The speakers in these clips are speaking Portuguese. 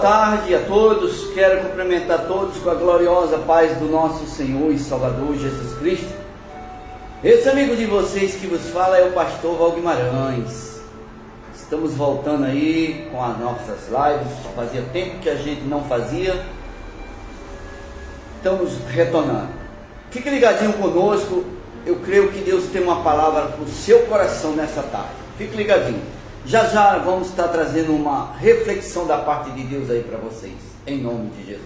tarde a todos, quero cumprimentar todos com a gloriosa paz do nosso Senhor e Salvador Jesus Cristo. Esse amigo de vocês que vos fala é o pastor Val Guimarães. Estamos voltando aí com as nossas lives, fazia tempo que a gente não fazia, estamos retornando. Fique ligadinho conosco, eu creio que Deus tem uma palavra para o seu coração nessa tarde. Fique ligadinho. Já já vamos estar trazendo uma reflexão da parte de Deus aí para vocês, em nome de Jesus.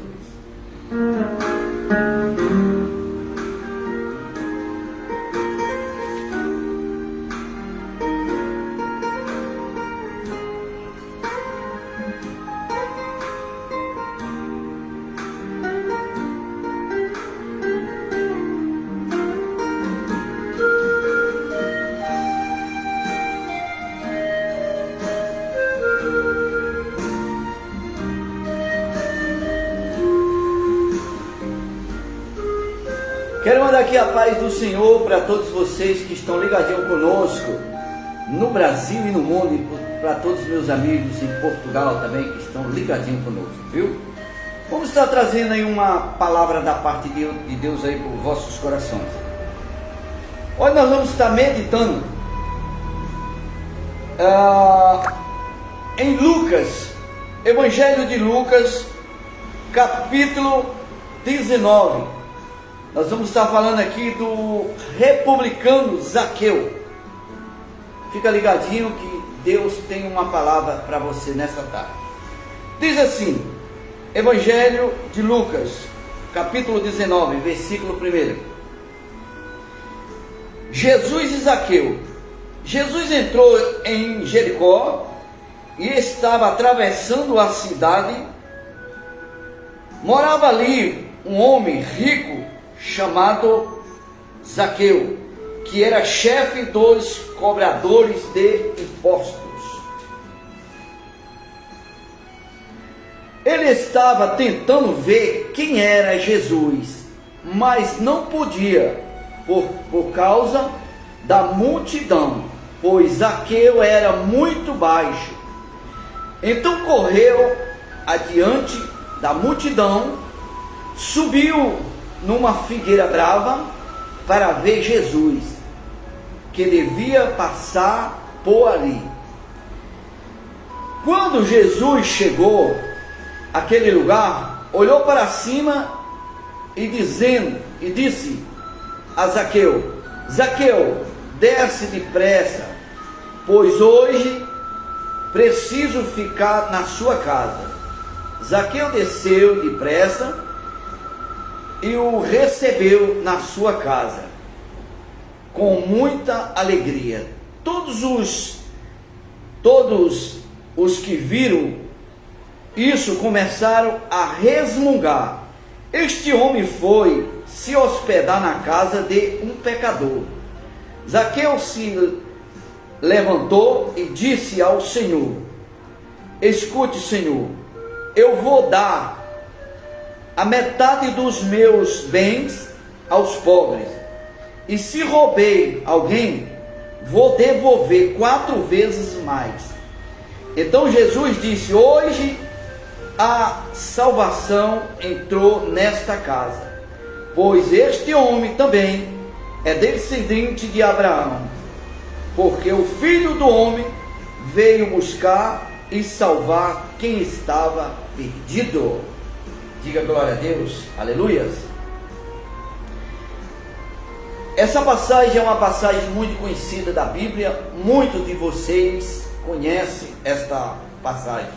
Quero mandar aqui a paz do Senhor para todos vocês que estão ligadinhos conosco no Brasil e no mundo, e para todos os meus amigos em Portugal também que estão ligadinhos conosco, viu? Vamos estar trazendo aí uma palavra da parte de Deus aí para os vossos corações. Hoje nós vamos estar meditando em Lucas, Evangelho de Lucas, capítulo 19. Nós vamos estar falando aqui do republicano Zaqueu. Fica ligadinho que Deus tem uma palavra para você nessa tarde. Diz assim, Evangelho de Lucas, capítulo 19, versículo 1. Jesus e Zaqueu. Jesus entrou em Jericó e estava atravessando a cidade. Morava ali um homem rico chamado Zaqueu, que era chefe dos cobradores de impostos. Ele estava tentando ver quem era Jesus, mas não podia, por causa da multidão, pois Zaqueu era muito baixo. Então correu adiante da multidão, subiu numa figueira brava para ver Jesus, que devia passar por ali. Quando Jesus chegou àquele lugar, olhou para cima e disse a Zaqueu: Zaqueu, desce depressa, pois hoje preciso ficar na sua casa. Zaqueu desceu depressa e o recebeu na sua casa, com muita alegria. Todos os que viram isso começaram a resmungar: este homem foi se hospedar na casa de um pecador. Zaqueu se levantou e disse ao Senhor: escute, Senhor, eu vou dar a metade dos meus bens aos pobres, e se roubei alguém, vou devolver 4 vezes mais. Então Jesus disse: hoje a salvação entrou nesta casa, pois este homem também é descendente de Abraão, porque o Filho do Homem veio buscar e salvar quem estava perdido. Diga glória a Deus, aleluias. Essa passagem é uma passagem muito conhecida da Bíblia. Muitos de vocês conhecem esta passagem.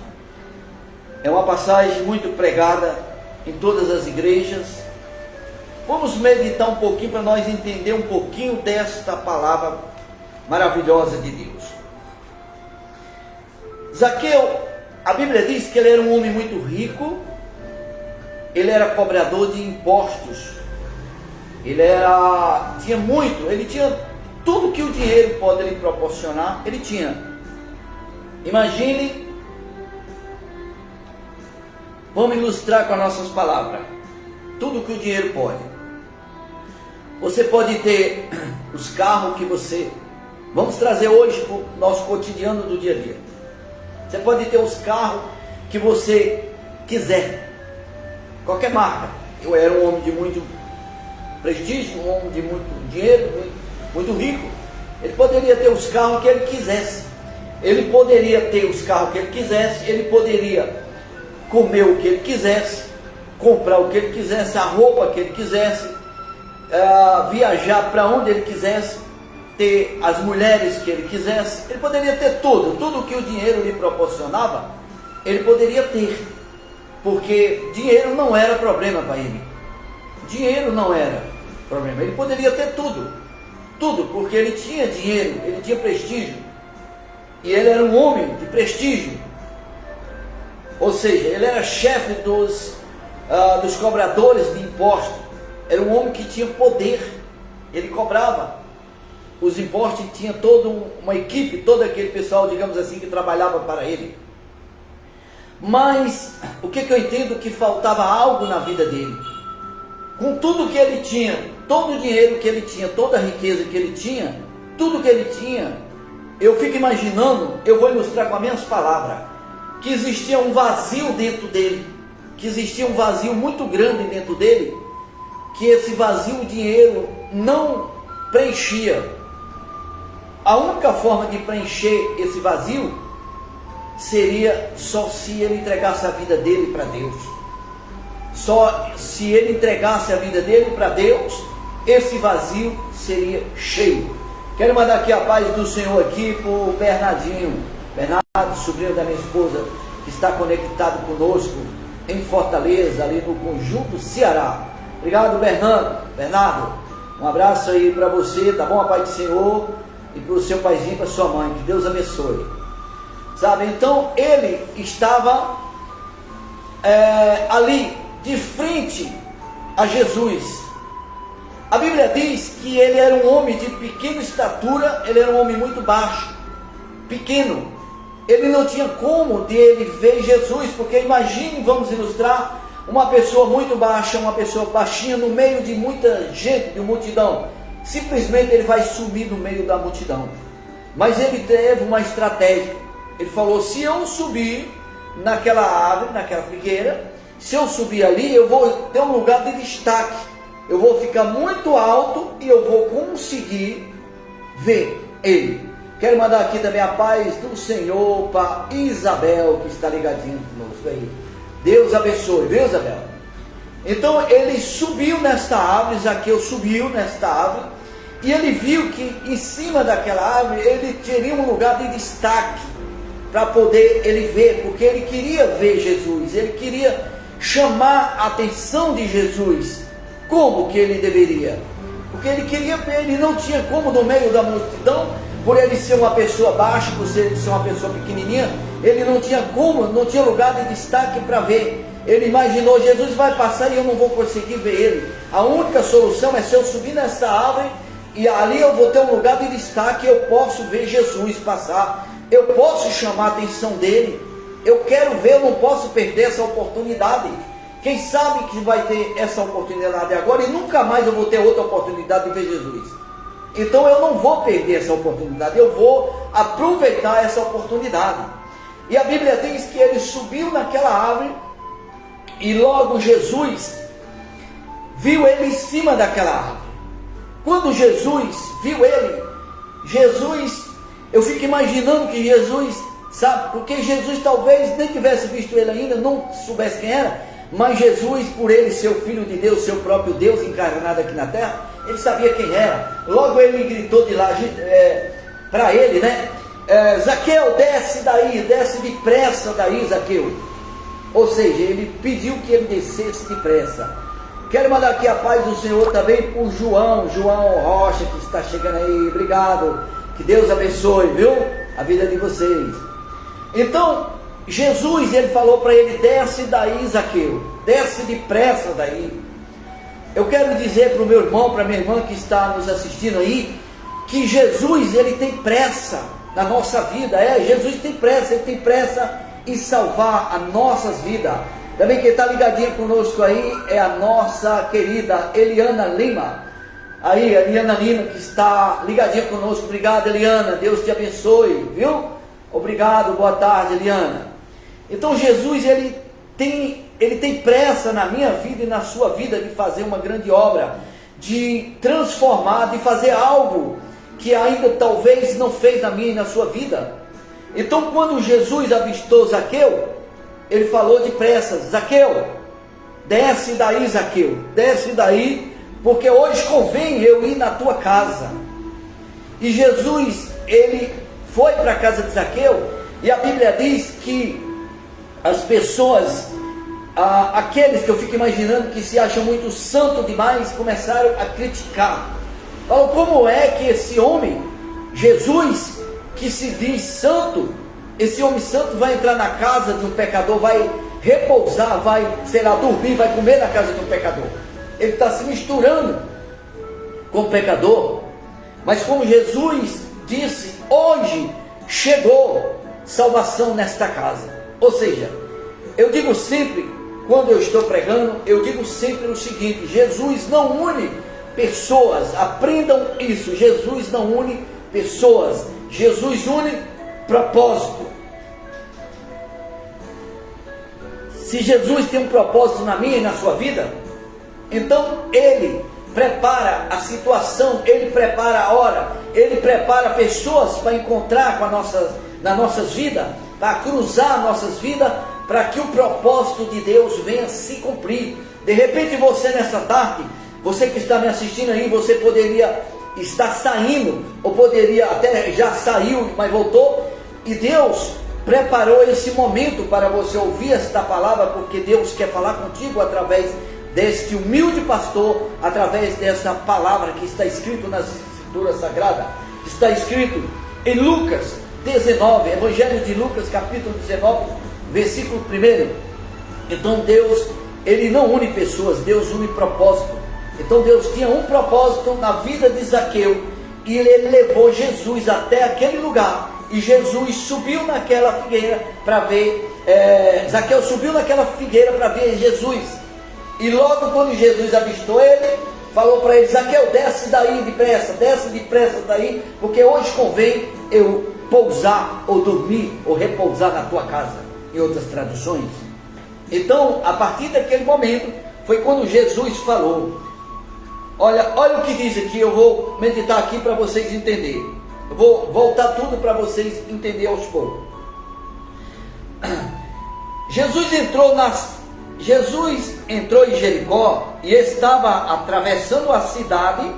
É uma passagem muito pregada em todas as igrejas. Vamos meditar um pouquinho para nós entender um pouquinho desta palavra maravilhosa de Deus. Zaqueu, a Bíblia diz que ele era um homem muito rico. Ele era cobrador de impostos. Ele tinha tudo que o dinheiro pode lhe proporcionar, ele tinha. Imagine, vamos ilustrar com as nossas palavras, tudo que o dinheiro pode. Você pode ter os carros que você... Vamos trazer hoje para o nosso cotidiano do dia a dia. Você pode ter os carros que você quiser, qualquer marca. Eu era um homem de muito prestígio, um homem de muito dinheiro, muito rico. Ele poderia ter os carros que ele quisesse, ele poderia ter os carros que ele quisesse, ele poderia comer o que ele quisesse, comprar o que ele quisesse, a roupa que ele quisesse, viajar para onde ele quisesse, ter as mulheres que ele quisesse. Ele poderia ter tudo que o dinheiro lhe proporcionava, ele poderia ter, porque dinheiro não era problema para ele. Dinheiro não era problema, ele poderia ter tudo, porque ele tinha dinheiro, ele tinha prestígio, e ele era um homem de prestígio, ou seja, ele era chefe dos cobradores de impostos, era um homem que tinha poder, ele cobrava os impostos e tinha toda uma equipe, todo aquele pessoal, digamos assim, que trabalhava para ele. Mas o que eu entendo? Que faltava algo na vida dele. Com tudo que ele tinha, todo o dinheiro que ele tinha, toda a riqueza que ele tinha, tudo que ele tinha, eu fico imaginando, eu vou ilustrar com as minhas palavras, que existia um vazio dentro dele, que existia um vazio muito grande dentro dele, que esse vazio o dinheiro não preenchia. A única forma de preencher esse vazio seria só se ele entregasse a vida dele para Deus. Só se ele entregasse a vida dele para Deus, esse vazio seria cheio. Quero mandar aqui a paz do Senhor aqui para o Bernardinho, sobrinho da minha esposa, que está conectado conosco em Fortaleza, ali no Conjunto Ceará. Obrigado, Bernardo, um abraço aí para você, tá bom? A paz do Senhor, e para o seu paizinho e para sua mãe, que Deus abençoe. Sabe, então ele estava ali, de frente a Jesus. A Bíblia diz que ele era um homem de pequena estatura, ele era um homem muito baixo, pequeno. Ele não tinha como dele ver Jesus, porque imagine, vamos ilustrar, uma pessoa muito baixa, uma pessoa baixinha no meio de muita gente, de multidão. Simplesmente ele vai sumir no meio da multidão. Mas ele teve uma estratégia. Ele falou: se eu subir naquela árvore, naquela figueira, se eu subir ali, eu vou ter um lugar de destaque, eu vou ficar muito alto e eu vou conseguir ver ele. Quero mandar aqui também a paz do Senhor para Isabel, que está ligadinho conosco aí. Deus abençoe, viu, Isabel? Então ele subiu nesta árvore, Zaqueu subiu nesta árvore, e ele viu que em cima daquela árvore ele teria um lugar de destaque para poder ele ver, porque ele queria ver Jesus, ele queria chamar a atenção de Jesus. Como que ele deveria? Porque ele queria ver, ele não tinha como no meio da multidão, por ele ser uma pessoa baixa, por ele ser uma pessoa pequenininha, ele não tinha como, não tinha lugar de destaque para ver. Ele imaginou: Jesus vai passar e eu não vou conseguir ver ele. A única solução é se eu subir nessa árvore e ali eu vou ter um lugar de destaque, eu posso ver Jesus passar, eu posso chamar a atenção dele, eu quero ver, eu não posso perder essa oportunidade. Quem sabe que vai ter essa oportunidade agora e nunca mais eu vou ter outra oportunidade de ver Jesus. Então eu não vou perder essa oportunidade, eu vou aproveitar essa oportunidade. E a Bíblia diz que ele subiu naquela árvore e logo Jesus viu ele em cima daquela árvore. Quando Jesus viu ele, eu fico imaginando que Jesus, sabe, porque Jesus talvez nem tivesse visto ele ainda, não soubesse quem era, mas Jesus, por ele ser o Filho de Deus, seu próprio Deus encarnado aqui na terra, ele sabia quem era. Logo ele gritou de lá para ele, né? Zaqueu, desce daí, desce depressa daí, Zaqueu. Ou seja, ele pediu que ele descesse depressa. Quero mandar aqui a paz do Senhor também por João Rocha, que está chegando aí. Obrigado, que Deus abençoe, viu? A vida de vocês. Então, Jesus, ele falou para ele: desce daí, Zaqueu, desce depressa daí. Eu quero dizer para o meu irmão, para a minha irmã que está nos assistindo aí, que Jesus, ele tem pressa na nossa vida. Jesus tem pressa, ele tem pressa em salvar as nossas vidas. Também quem está ligadinho conosco aí é a nossa querida Eliana Lima. Aí, a Eliana Lima, que está ligadinha conosco. Obrigado, Eliana, Deus te abençoe, viu? Obrigado, boa tarde, Eliana. Então Jesus, ele ele tem pressa na minha vida e na sua vida de fazer uma grande obra, de transformar, de fazer algo que ainda talvez não fez na minha e na sua vida. Então, quando Jesus avistou Zaqueu, ele falou depressa: Zaqueu, desce daí, Zaqueu, desce daí, porque hoje convém eu ir na tua casa. E Jesus, ele foi para a casa de Zaqueu, e a Bíblia diz que as pessoas, aqueles que eu fico imaginando que se acham muito santo demais, começaram a criticar. Falam: como é que esse homem, Jesus, que se diz santo, esse homem santo vai entrar na casa de um pecador, vai repousar, vai, sei lá, dormir, vai comer na casa de um pecador? Ele está se misturando com o pecador. Mas como Jesus disse, hoje chegou salvação nesta casa. Ou seja, eu digo sempre, quando eu estou pregando, eu digo sempre o seguinte: Jesus não une pessoas, aprendam isso. Jesus não une pessoas, Jesus une propósito. Se Jesus tem um propósito na minha e na sua vida, então Ele prepara a situação, Ele prepara a hora, Ele prepara pessoas para encontrar nas nossas vidas, para cruzar nossas vidas, para que o propósito de Deus venha se cumprir. De repente você nessa tarde, você que está me assistindo aí, você poderia estar saindo, ou poderia até já saiu, mas voltou, e Deus preparou esse momento para você ouvir esta palavra, porque Deus quer falar contigo através deste humilde pastor, através dessa palavra que está escrito nas Escrituras Sagradas, está escrito em Lucas 19, Evangelho de Lucas, capítulo 19, versículo 1. Então Deus, Ele não une pessoas, Deus une propósito. Então Deus tinha um propósito na vida de Zaqueu, e Ele levou Jesus até aquele lugar, e Jesus subiu naquela figueira para ver, Zaqueu subiu naquela figueira para ver Jesus. E logo quando Jesus avistou ele, falou para ele: Zaqueu, desce daí depressa daí, porque hoje convém eu pousar, ou dormir, ou repousar na tua casa, em outras traduções. Então, a partir daquele momento, foi quando Jesus falou. Olha o que diz aqui, eu vou meditar aqui para vocês entenderem. Eu vou voltar tudo para vocês entenderem aos poucos. Jesus entrou em Jericó e estava atravessando a cidade.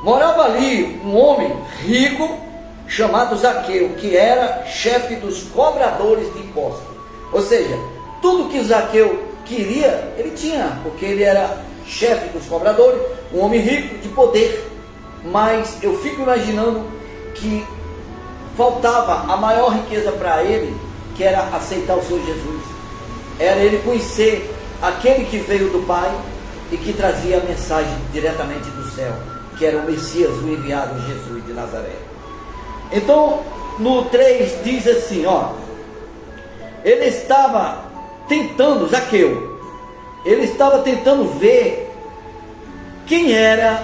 Morava ali um homem rico chamado Zaqueu, que era chefe dos cobradores de impostos. Ou seja, tudo que Zaqueu queria, ele tinha, porque ele era chefe dos cobradores, um homem rico de poder. Mas eu fico imaginando que faltava a maior riqueza para ele, que era aceitar o Senhor Jesus. Era ele conhecer aquele que veio do Pai e que trazia a mensagem diretamente do céu, que era o Messias, o enviado Jesus de Nazaré. Então, no 3 diz assim, ele estava tentando, Zaqueu, ele estava tentando ver quem era,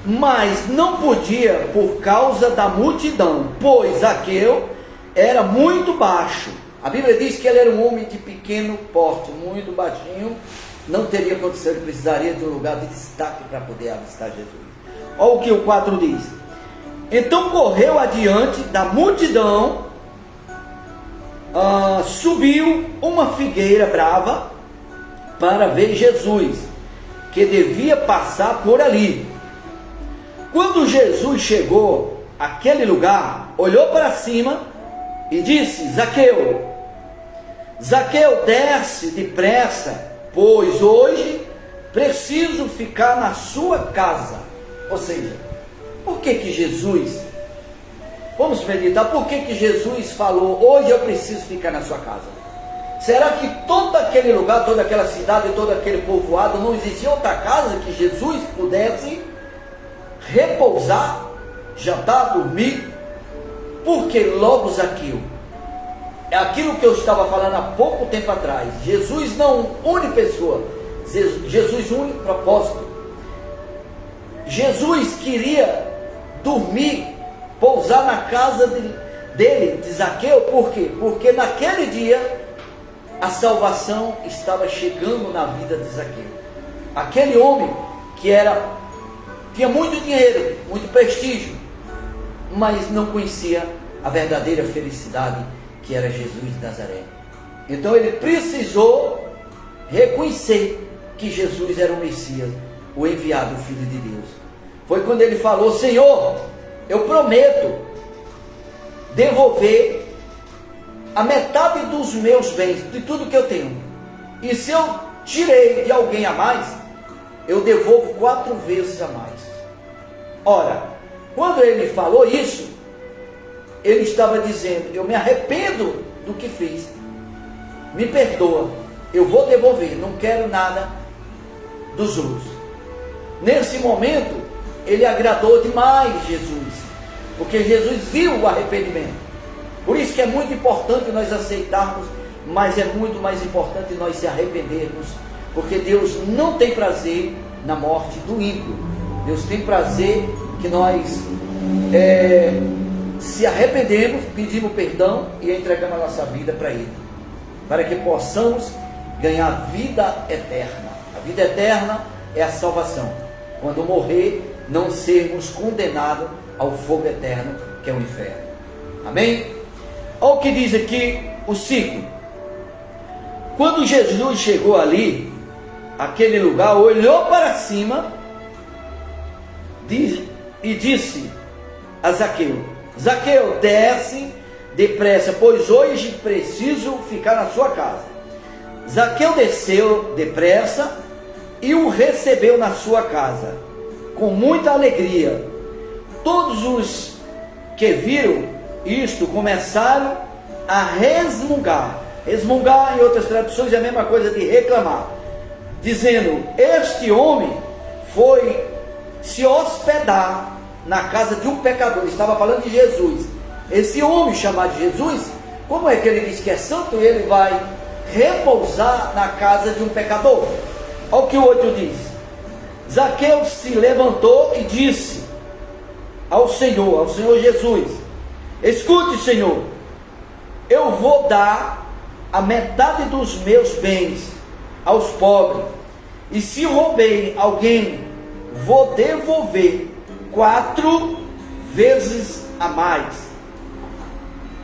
mas não podia por causa da multidão, pois Zaqueu era muito baixo. A Bíblia diz que ele era um homem de pequeno porte, muito baixinho, não teria condição, ele precisaria de um lugar de destaque para poder avistar Jesus. Olha o que o 4 diz. Então correu adiante da multidão, subiu uma figueira brava para ver Jesus, que devia passar por ali. Quando Jesus chegou àquele lugar, olhou para cima e disse: Zaqueu, desce depressa, pois hoje preciso ficar na sua casa. Ou seja, por que Jesus, vamos meditar, por que Jesus falou: hoje eu preciso ficar na sua casa? Será que todo aquele lugar, toda aquela cidade, todo aquele povoado, não existia outra casa que Jesus pudesse repousar, jantar, dormir? Porque logo Zaqueu, é aquilo que eu estava falando há pouco tempo atrás, Jesus não une pessoa, Jesus une propósito. Jesus queria dormir, pousar na casa dele, de Zaqueu. Por quê? Porque naquele dia a salvação estava chegando na vida de Zaqueu. Aquele homem que tinha muito dinheiro, muito prestígio, mas não conhecia a verdadeira felicidade que era Jesus de Nazaré. Então ele precisou reconhecer que Jesus era o Messias, o enviado, o Filho de Deus. Foi quando ele falou: Senhor, eu prometo devolver a metade dos meus bens, de tudo que eu tenho. E se eu tirei de alguém a mais, eu devolvo 4 vezes a mais. Ora, quando ele falou isso, ele estava dizendo: eu me arrependo do que fiz, me perdoa, eu vou devolver, não quero nada dos outros. Nesse momento, ele agradou demais Jesus, porque Jesus viu o arrependimento. Por isso que é muito importante nós aceitarmos, mas é muito mais importante nós se arrependermos, porque Deus não tem prazer na morte do ímpio. Deus tem prazer que nós se arrependemos, pedimos perdão e entregamos a nossa vida para Ele, para que possamos ganhar vida eterna. A vida eterna é a salvação. Quando morrer, não sermos condenados ao fogo eterno, que é o inferno. Amém? Olha o que diz aqui o 5. Quando Jesus chegou ali, aquele lugar, olhou para cima e disse a Zaqueu: Zaqueu, desce depressa, pois hoje preciso ficar na sua casa. Zaqueu desceu depressa e o recebeu na sua casa, com muita alegria. Todos os que viram isto começaram a resmungar. Resmungar, em outras traduções, é a mesma coisa de reclamar, dizendo: este homem foi se hospedar na casa de um pecador. Ele estava falando de Jesus. Esse homem chamado Jesus, como é que ele diz que é santo, ele vai repousar na casa de um pecador? Olha o que o 8 diz. Zaqueu se levantou e disse ao Senhor Jesus: escute, Senhor, eu vou dar a metade dos meus bens aos pobres, e se roubei alguém, vou devolver 4 vezes a mais.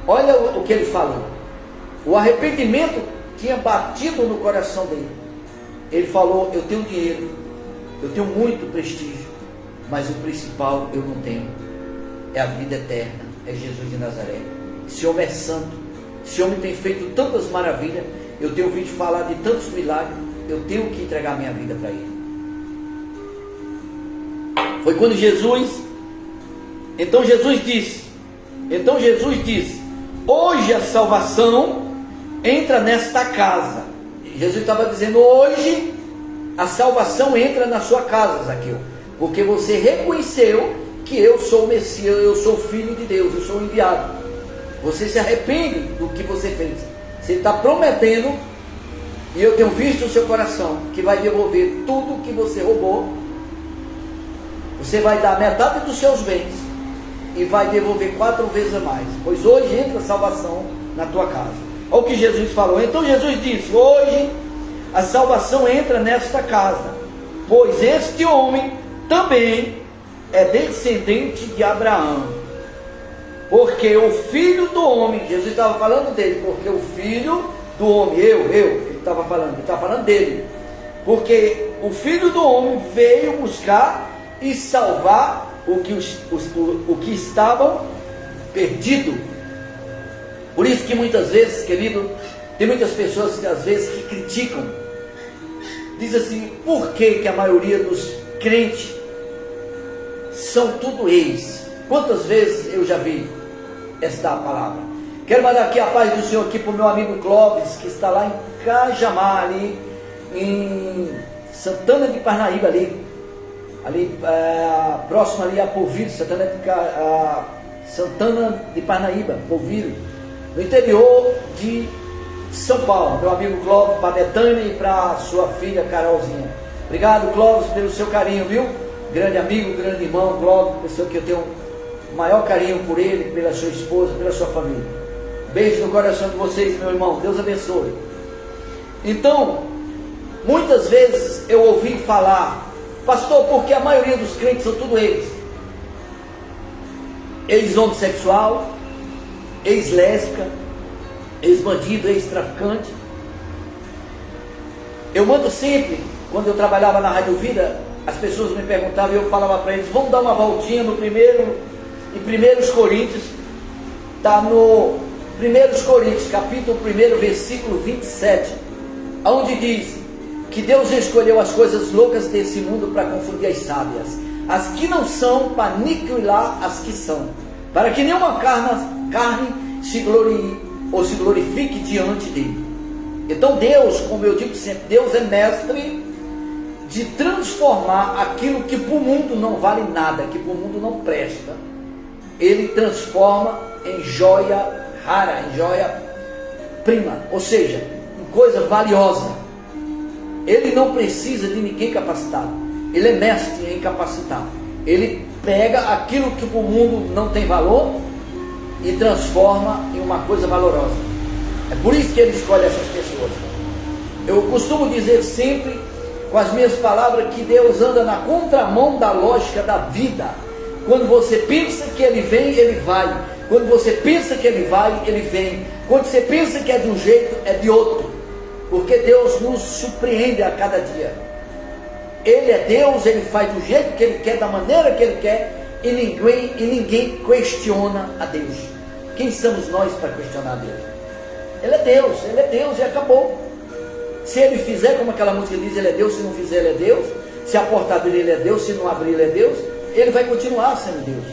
Olha o que ele falou. O arrependimento tinha batido no coração dele. Ele falou: eu tenho dinheiro, eu tenho muito prestígio, mas o principal eu não tenho, é a vida eterna, é Jesus de Nazaré. Esse homem é santo, esse homem tem feito tantas maravilhas, eu tenho ouvido falar de tantos milagres, eu tenho que entregar minha vida para ele. Foi quando Então Jesus disse: hoje a salvação entra nesta casa. Jesus estava dizendo: hoje a salvação entra na sua casa, Zaqueu, porque você reconheceu que eu sou o Messias, eu sou o Filho de Deus, eu sou o enviado. Você se arrepende do que você fez. Você está prometendo, e eu tenho visto o seu coração, que vai devolver tudo que você roubou. Você vai dar metade dos seus bens e vai devolver 4 vezes a mais, pois hoje entra a salvação na tua casa. Olha o que Jesus falou. Então Jesus disse: hoje a salvação entra nesta casa, pois este homem também é descendente de Abraão. Porque o filho do homem, Jesus estava falando dele, porque o filho do homem, ele estava falando dele, porque o filho do homem veio buscar e salvar o que estavam perdido. Por isso que muitas vezes, querido, tem muitas pessoas que às vezes que criticam, diz assim: por que a maioria dos crentes são tudo ex? Quantas vezes eu já vi esta palavra? Quero mandar aqui a paz do Senhor aqui para o meu amigo Clóvis, que está lá em Cajamar, ali em Santana de Parnaíba, ali próximo ali a Polvilho, Santana de Parnaíba, Polvilho, no interior de São Paulo. Meu amigo Clóvis, para Betânia e para sua filha Carolzinha. Obrigado, Clóvis, pelo seu carinho, viu? Grande amigo, grande irmão, Clóvis, pessoa que eu tenho o maior carinho por ele, pela sua esposa, pela sua família. Beijo no coração de vocês, meu irmão. Deus abençoe. Então, muitas vezes eu ouvi falar, pastor, porque a maioria dos crentes são tudo eles. Ex-homossexual, ex-lésbica, ex-bandido, ex-traficante. Eu mando sempre, quando eu trabalhava na Rádio Vida, as pessoas me perguntavam e eu falava para eles, vamos dar uma voltinha em 1 Coríntios, está no 1 Coríntios, capítulo 1, versículo 27, onde diz que Deus escolheu as coisas loucas desse mundo para confundir as sábias, as que não são, para aniquilar as que são, para que nenhuma carne se glorie ou se glorifique diante dele. Então Deus, como eu digo sempre, Deus é mestre de transformar aquilo que para o mundo não vale nada, que para o mundo não presta, Ele transforma em joia rara, em joia prima, ou seja, em coisa valiosa. Ele não precisa de ninguém capacitado, Ele é mestre em capacitar. Ele pega aquilo que para o mundo não tem valor e transforma em uma coisa valorosa. É por isso que Ele escolhe essas pessoas. Eu costumo dizer sempre, com as minhas palavras, que Deus anda na contramão da lógica da vida. Quando você pensa que Ele vem, Ele vai. Quando você pensa que Ele vai, Ele vem. Quando você pensa que é de um jeito, é de outro. Porque Deus nos surpreende a cada dia. Ele é Deus, Ele faz do jeito que Ele quer, da maneira que Ele quer, e ninguém questiona a Deus. Quem somos nós para questionar a Deus? Ele é Deus e acabou. Se Ele fizer, como aquela música diz, Ele é Deus, se não fizer, Ele é Deus. Se a porta abrir, Ele é Deus, se não abrir, Ele é Deus. Ele vai continuar sendo Deus.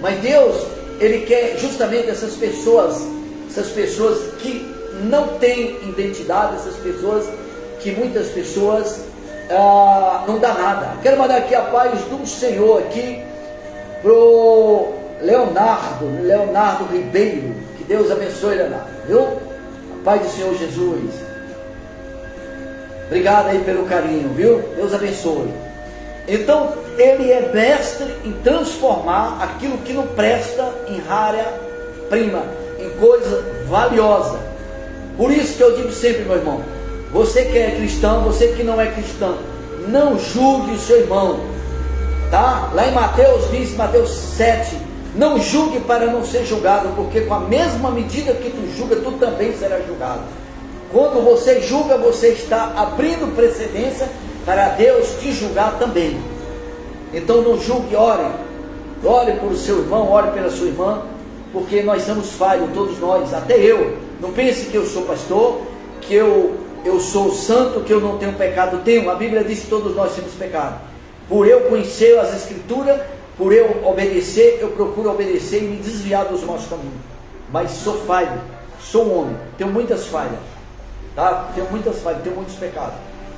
Mas Deus, Ele quer justamente essas pessoas que não têm identidade, essas pessoas que muitas pessoas não dá nada. Quero mandar aqui a paz do Senhor aqui pro Leonardo Ribeiro. Que Deus abençoe, Leonardo, viu? A paz do Senhor Jesus. Obrigado aí pelo carinho, viu? Deus abençoe. Então, Ele é mestre em transformar aquilo que não presta em rara prima, em coisa valiosa. Por isso que eu digo sempre, meu irmão, você que é cristão, você que não é cristão, não julgue o seu irmão, tá? Lá em Mateus diz, Mateus 7, não julgue para não ser julgado, porque com a mesma medida que tu julga, tu também serás julgado. Quando você julga, você está abrindo precedência para Deus te julgar também. Então não julgue, ore por o seu irmão, ore pela sua irmã, porque nós somos falhos, todos nós, até eu. Não pense que eu sou pastor, que eu sou santo, que eu não tenho pecado. Tenho, a Bíblia diz que todos nós temos pecado. Por eu conhecer as Escrituras, por eu obedecer, eu procuro obedecer e me desviar dos maus caminhos. Mas sou falho, sou um homem, tenho muitas falhas, tá? Tenho muitas falhas, tenho muitos pecados,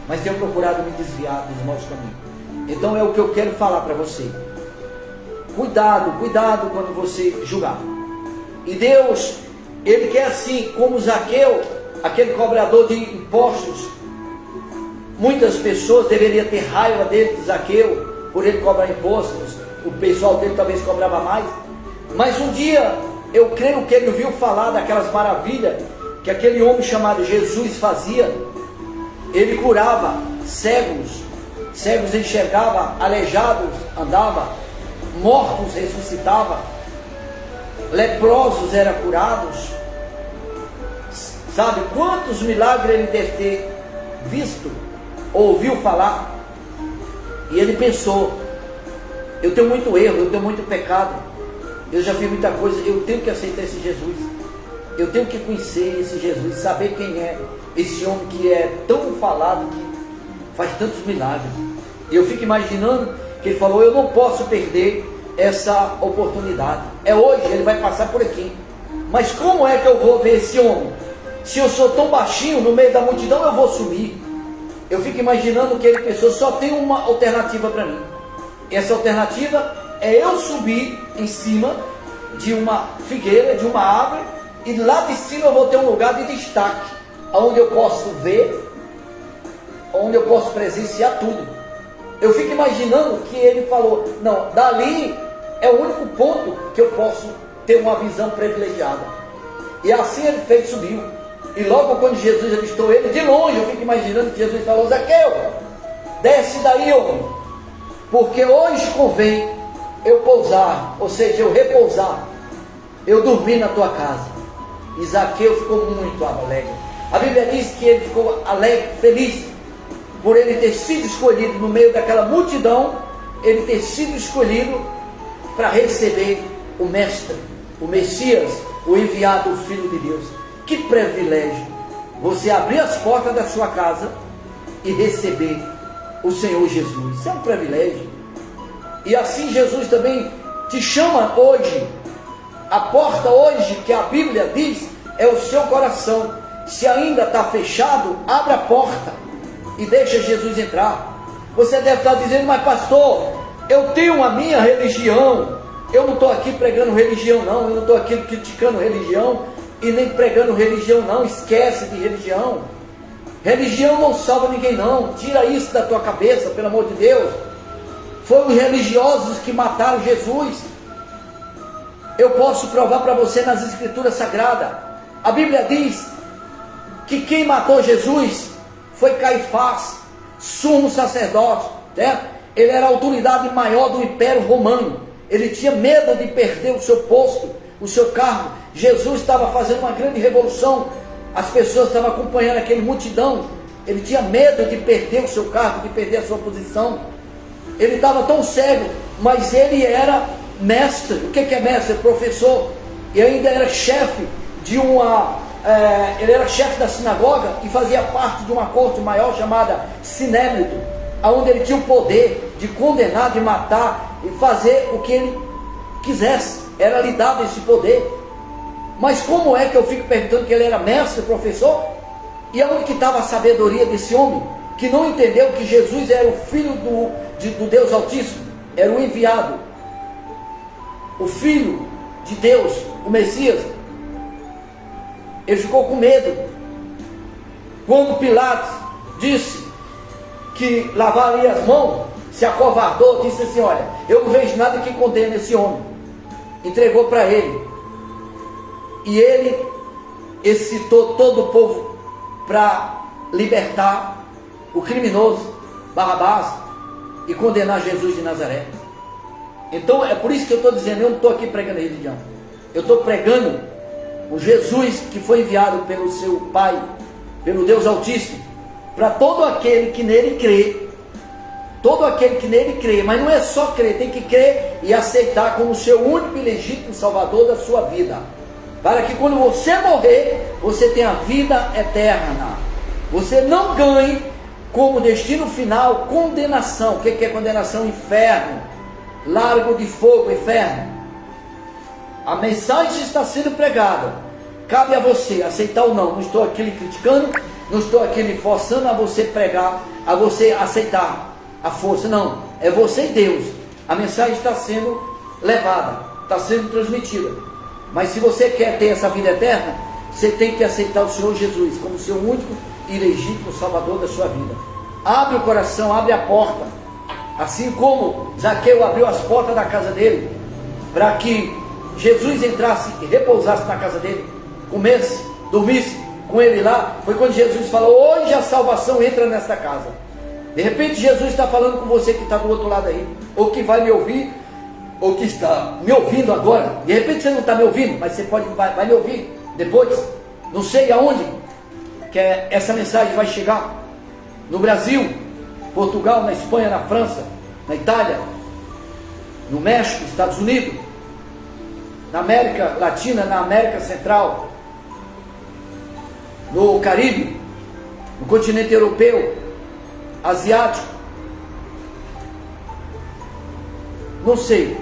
mas tenho procurado me desviar dos maus caminhos. Então é o que eu quero falar para você. Cuidado quando você julgar. E Deus, Ele quer assim, como Zaqueu, aquele cobrador de impostos. Muitas pessoas deveriam ter raiva dele, de Zaqueu, por ele cobrar impostos. O pessoal dele talvez cobrava mais. Mas um dia, eu creio que ele ouviu falar daquelas maravilhas que aquele homem chamado Jesus fazia. Ele curava cegos enxergava, aleijados andava, mortos ressuscitava, leprosos eram curados. Sabe quantos milagres ele deve ter visto, ouviu falar? E ele pensou, eu tenho muito erro, eu tenho muito pecado, eu já fiz muita coisa, eu tenho que aceitar esse Jesus, eu tenho que conhecer esse Jesus, saber quem é esse homem que é tão falado, que faz tantos milagres. E eu fico imaginando que ele falou, eu não posso perder essa oportunidade, é hoje, ele vai passar por aqui, mas como é que eu vou ver esse homem? Se eu sou tão baixinho, no meio da multidão eu vou sumir. Eu fico imaginando que ele pensou, só tem uma alternativa para mim. Essa alternativa é eu subir em cima de uma figueira, de uma árvore, e lá de cima eu vou ter um lugar de destaque, onde eu posso ver, onde eu posso presenciar tudo. Eu fico imaginando que ele falou, não, dali é o único ponto que eu posso ter uma visão privilegiada. E assim ele fez, subiu. E logo quando Jesus avistou ele, de longe, eu fico imaginando que Jesus falou: Zaqueu, desce daí, homem, porque hoje convém eu pousar, ou seja, eu repousar, eu dormir na tua casa. E Zaqueu ficou muito alegre. A Bíblia diz que ele ficou alegre, feliz, por ele ter sido escolhido no meio daquela multidão, ele ter sido escolhido para receber o Mestre, o Messias, o enviado, o Filho de Deus. Que privilégio você abrir as portas da sua casa e receber o Senhor Jesus. Isso é um privilégio. E assim Jesus também te chama hoje. A porta hoje que a Bíblia diz é o seu coração. Se ainda está fechado, abre a porta e deixa Jesus entrar. Você deve estar dizendo: mas pastor, eu tenho a minha religião. Eu não estou aqui pregando religião não. Eu não estou aqui criticando religião e nem pregando religião não. Esquece de religião. Religião não salva ninguém não. Tira isso da tua cabeça, pelo amor de Deus. Foram os religiosos que mataram Jesus. Eu posso provar para você nas Escrituras Sagradas. A Bíblia diz que quem matou Jesus foi Caifás, sumo sacerdote, né? Ele era a autoridade maior do Império Romano. Ele tinha medo de perder o seu posto, o seu cargo. Jesus estava fazendo uma grande revolução. As pessoas estavam acompanhando aquele multidão. Ele tinha medo de perder o seu cargo, de perder a sua posição. Ele estava tão cego, mas ele era mestre. O que é mestre? Professor. E ainda era chefe de ele era chefe da sinagoga e fazia parte de uma corte maior chamada Sinédrio, onde ele tinha o poder de condenar, de matar e fazer o que ele quisesse. Era lhe dado esse poder. Mas como é que eu fico perguntando que ele era mestre, professor? E aonde que estava a sabedoria desse homem que não entendeu que Jesus era o Filho do Deus Altíssimo, era o enviado, o Filho de Deus, o Messias? Ele ficou com medo. Quando Pilatos disse que lavaria as mãos, se acovardou, disse assim: olha, eu não vejo nada que condene esse homem. Entregou para ele. E ele excitou todo o povo para libertar o criminoso Barrabás e condenar Jesus de Nazaré. Então é por isso que eu estou dizendo: eu não estou aqui pregando religião, eu estou pregando o Jesus que foi enviado pelo seu Pai, pelo Deus Altíssimo, para todo aquele que nele crê. Todo aquele que nele crê, mas não é só crer, tem que crer e aceitar como seu único e legítimo Salvador da sua vida, para que quando você morrer, você tenha vida eterna. Você não ganhe como destino final condenação. O que é condenação? Inferno, lago de fogo, inferno. A mensagem está sendo pregada, cabe a você aceitar ou não. Não estou aqui lhe criticando, não estou aqui lhe forçando a você pregar, a você aceitar a força, não, é você e Deus. A mensagem está sendo levada, está sendo transmitida. Mas se você quer ter essa vida eterna, você tem que aceitar o Senhor Jesus como seu único e legítimo Salvador da sua vida. Abre o coração, abre a porta, assim como Zaqueu abriu as portas da casa dele, para que Jesus entrasse e repousasse na casa dele, comesse, dormisse com ele lá. Foi quando Jesus falou: hoje a salvação entra nesta casa. De repente Jesus está falando com você que está do outro lado aí, ou que vai me ouvir, ou que está me ouvindo agora. De repente você não está me ouvindo, mas você vai me ouvir depois. Não sei aonde que essa mensagem vai chegar. No Brasil, Portugal, na Espanha, na França, na Itália, no México, Estados Unidos, na América Latina, na América Central, no Caribe, no continente europeu, asiático, não sei,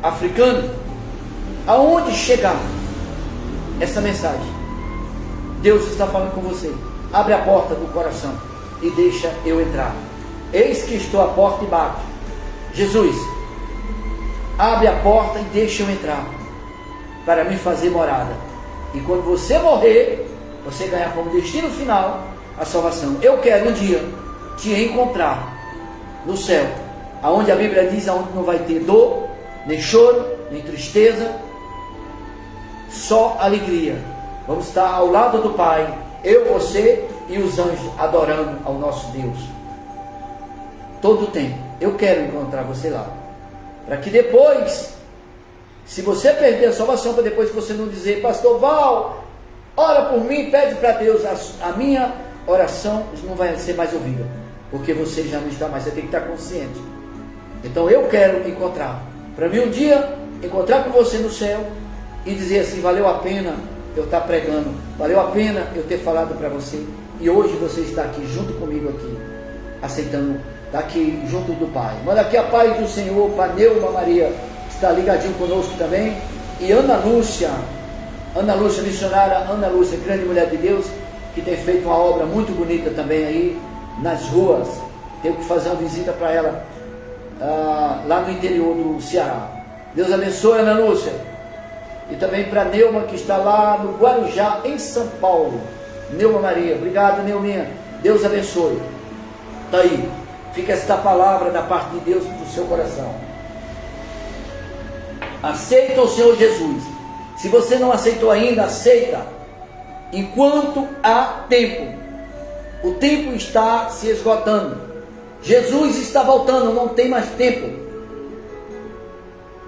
africano, aonde chegar essa mensagem, Deus está falando com você. Abre a porta do coração e deixa eu entrar. Eis que estou à porta e bato. Jesus, abre a porta e deixa eu entrar, para me fazer morada. E quando você morrer, você ganhar como destino final a salvação. Eu quero um dia te encontrar no céu, aonde a Bíblia diz, aonde não vai ter dor, nem choro, nem tristeza, só alegria. Vamos estar ao lado do Pai, eu, você e os anjos, adorando ao nosso Deus. Todo o tempo. Eu quero encontrar você lá. Para que depois, se você perder a salvação, para depois você não dizer, pastor Val, ora por mim, pede para Deus, a minha oração não vai ser mais ouvida. Porque você já não está mais, você tem que estar consciente. Então eu quero encontrar. Para mim um dia, encontrar com você no céu e dizer assim, valeu a pena eu estar pregando, valeu a pena eu ter falado para você, e hoje você está aqui junto comigo aqui, aceitando, está aqui junto do Pai. Manda aqui a paz do Senhor para Neuma Maria, que está ligadinho conosco também, e Ana Lúcia, missionária Ana Lúcia, grande mulher de Deus, que tem feito uma obra muito bonita também aí nas ruas. Tenho que fazer uma visita para ela lá no interior do Ceará. Deus abençoe, Ana Lúcia. E também para Neuma, que está lá no Guarujá, em São Paulo. Neuma Maria, obrigado, Neuminha. Deus abençoe. Está aí, fica esta palavra da parte de Deus para o seu coração. Aceita o Senhor Jesus. Se você não aceitou ainda, aceita. Enquanto há tempo. O tempo está se esgotando. Jesus está voltando, não tem mais tempo.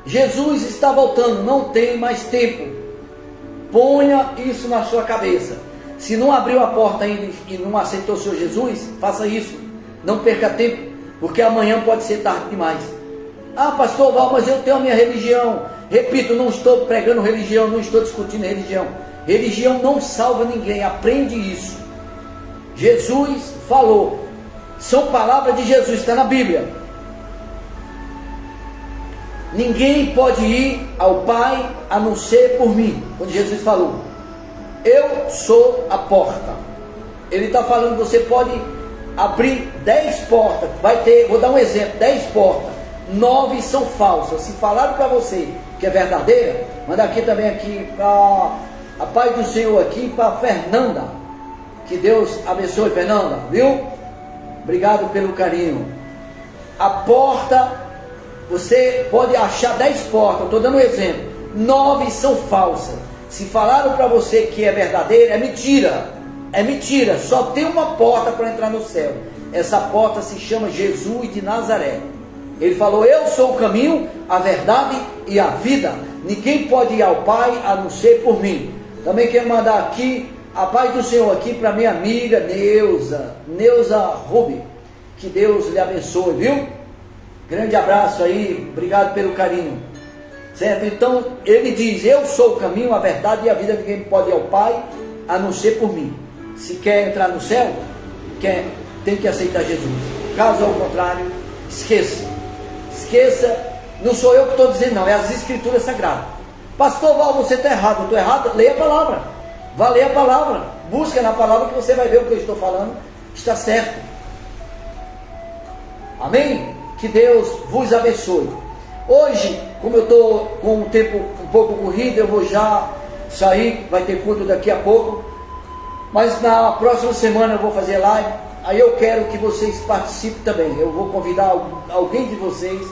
Jesus está voltando, não tem mais tempo. Ponha isso na sua cabeça. Se não abriu a porta ainda e não aceitou o Senhor Jesus, faça isso. Não perca tempo, porque amanhã pode ser tarde demais. Ah, pastor Val, mas eu tenho a minha religião. Repito, não estou pregando religião, não estou discutindo religião. Religião não salva ninguém, aprende isso. Jesus falou. São palavras de Jesus, está na Bíblia. Ninguém pode ir ao Pai a não ser por mim. Quando Jesus falou, eu sou a porta. Ele está falando que você pode abrir 10 portas. Vai ter, vou dar um exemplo, 10 portas. 9 são falsas. Se falaram para você que é verdadeira, manda aqui também aqui para a paz do Senhor aqui para Fernanda. Que Deus abençoe, Fernanda, viu? Obrigado pelo carinho. A porta, você pode achar 10 portas, estou dando um exemplo. 9 são falsas. Se falaram para você que é verdadeira, é mentira. É mentira, só tem uma porta para entrar no céu. Essa porta se chama Jesus de Nazaré. Ele falou, eu sou o caminho, a verdade e a vida. Ninguém pode ir ao Pai a não ser por mim. Também quero mandar aqui a paz do Senhor aqui para minha amiga Neuza Rubi. Que Deus lhe abençoe, viu? Grande abraço aí, obrigado pelo carinho. Certo? Então ele diz, eu sou o caminho, a verdade e a vida. Ninguém pode ir ao Pai a não ser por mim. Se quer entrar no céu, tem que aceitar Jesus. Caso ao contrário, esqueça. Não sou eu que estou dizendo, não, é as Escrituras Sagradas. Pastor Val, você está errado. Eu estou errado? Leia a palavra. Vá ler a palavra. Busca na palavra que você vai ver o que eu estou falando. Está certo. Amém? Que Deus vos abençoe. Hoje, como eu estou com um tempo um pouco corrido, eu vou já sair, vai ter culto daqui a pouco. Mas na próxima semana eu vou fazer live. Aí eu quero que vocês participem também. Eu vou convidar alguém de vocês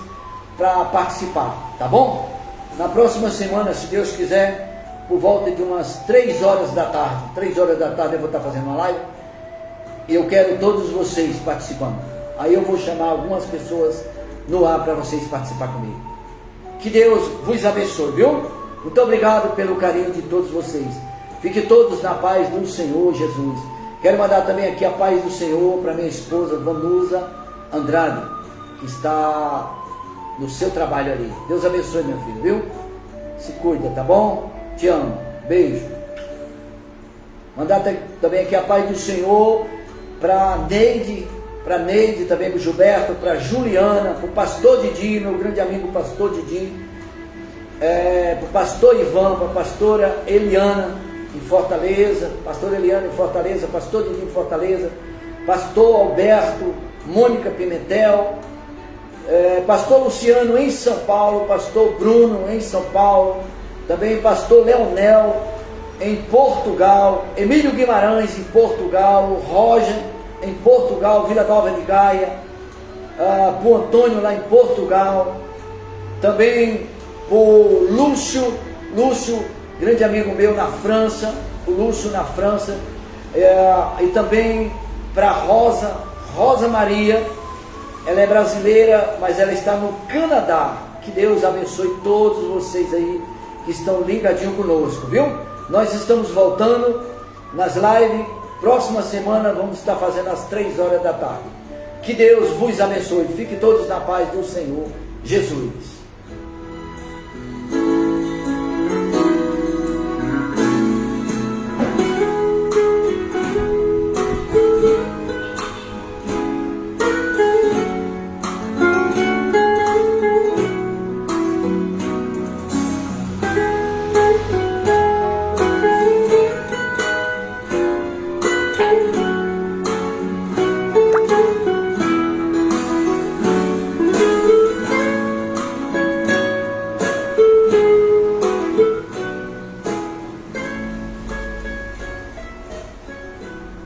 para participar, tá bom? Na próxima semana, se Deus quiser, por volta de umas 3 horas da tarde. 3 horas da tarde eu vou estar fazendo uma live. E eu quero todos vocês participando. Aí eu vou chamar algumas pessoas no ar para vocês participar comigo. Que Deus vos abençoe, viu? Muito obrigado pelo carinho de todos vocês. Fiquem todos na paz do Senhor Jesus. Quero mandar também aqui a paz do Senhor para minha esposa Vanusa Andrade, que está no seu trabalho ali. Deus abençoe, meu filho, viu? Se cuida, tá bom? Te amo. Beijo. Mandar também aqui a paz do Senhor para Neide, também para o Gilberto, para Juliana, para o pastor Didi, meu grande amigo pastor Didi, para o pastor Ivan, para a pastora Eliana em Fortaleza, pastor Eliana em Fortaleza, pastor Didi em Fortaleza, pastor Alberto, Mônica Pimentel, pastor Luciano em São Paulo, pastor Bruno em São Paulo, também pastor Leonel em Portugal, Emílio Guimarães em Portugal, Roger em Portugal, Vila Nova de Gaia, para o Antônio lá em Portugal, também por Lúcio, grande amigo meu na França, o Lúcio na França, e também para Rosa Maria. Ela é brasileira, mas ela está no Canadá. Que Deus abençoe todos vocês aí que estão ligadinhos conosco, viu? Nós estamos voltando nas lives. Próxima semana vamos estar fazendo às 3 horas da tarde. Que Deus vos abençoe. Fiquem todos na paz do Senhor Jesus.